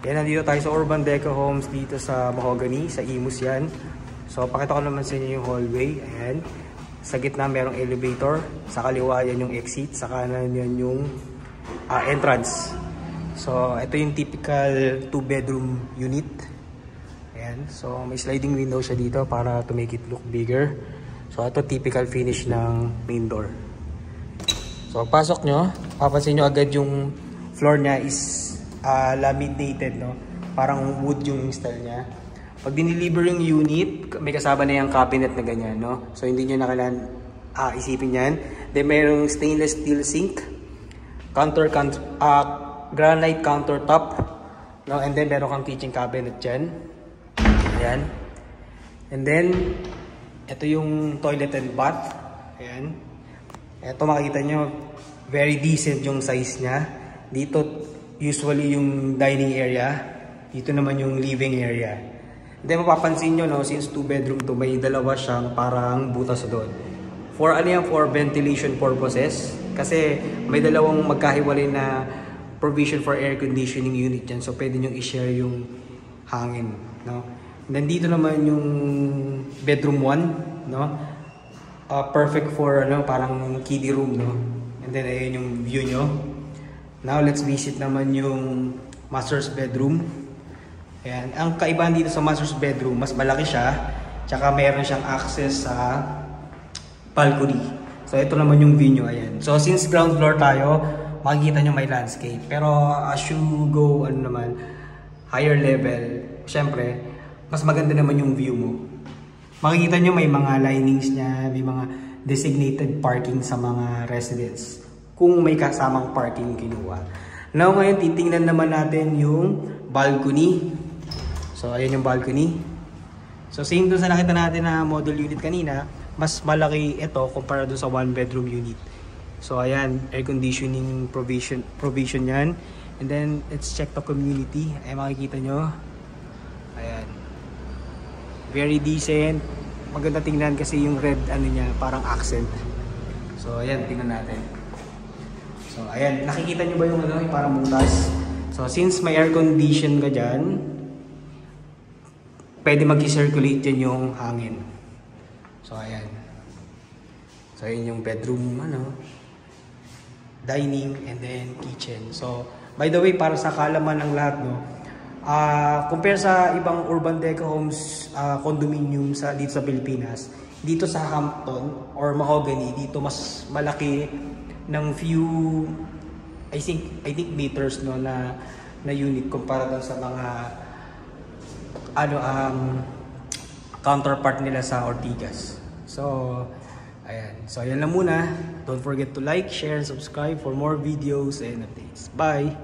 Yan, nandito tayo sa Urban Deco Homes dito sa Mahogany, sa Imus yan. So, pakita ko naman sa inyo yung hallway. Ayan. Sa gitna merong elevator. Sa kaliwa yan yung exit. Sa kanan yan yung entrance. So, ito yung typical 2-bedroom unit. Ayan. So, may sliding window siya dito para to make it look bigger. So, ito typical finish ng main door. So, pasok nyo, papansin nyo agad yung floor niya is laminated, no? Parang wood yung style niya. Pag dineliver yung unit, may kasama na yung cabinet na ganyan, no? So, hindi nyo na kailangan isipin yan. Then, mayroong stainless steel sink, granite countertop, no? And then, meron kang kitchen cabinet dyan. Ayan. And then, ito yung toilet and bath. Ayan. Ito makikita nyo, very decent yung size niya. Dito, usually yung dining area. Dito naman yung living area. Then mapapansin nyo, no, since 2-bedroom to, may dalawa siyang parang butas doon. For ano yan? For ventilation purposes. Kasi may dalawang magkahiwalay na provision for air conditioning unit dyan. So pwede nyo i-share yung hangin. No? Then dito naman yung bedroom 1. No? Perfect for ano, parang kiddie room. No? And then ayun yung view nyo. Now, let's visit naman yung master's bedroom. Ayan. Ang kaibahan dito sa master's bedroom, mas malaki siya. Tsaka meron siyang access sa balcony. So, ito naman yung view nyo. Ayan. So, since ground floor tayo, makikita nyo may landscape. Pero, as you go, ano naman, higher level, syempre, mas maganda naman yung view mo. Makikita nyo may mga linings niya, may mga designated parking sa mga residents. Kung may kasamang parking kinuha. Now ngayon titingnan naman natin yung balcony. So ayan yung balcony. So same dun sa nakita natin na model unit kanina, mas malaki ito kumpara dun sa 1-bedroom unit. So ayan, air conditioning provision yan. And then let's check the community. Ay makikita nyo. Ayan. Very decent. Maganda tingnan kasi yung red ano niya, parang accent. So ayan, tingnan natin. So, ayan. Nakikita nyo ba yung ano, yung parang butas? So, since may air condition ka dyan, pwede mag-circulate dyan yung hangin. So, ayan. So, ayan yung bedroom, ano, dining, and then kitchen. So, by the way, para sa kaalaman ng lahat, no, compare sa ibang Urban Deco Homes condominium dito sa Pilipinas, dito sa Hampton or Mahogany, dito mas malaki ng few I think meters, no, na unit kumpara doon sa mga ano counterpart nila sa Ortigas. So ayan. So ayan lang muna. Don't forget to like, share, and subscribe for more videos and updates. Bye.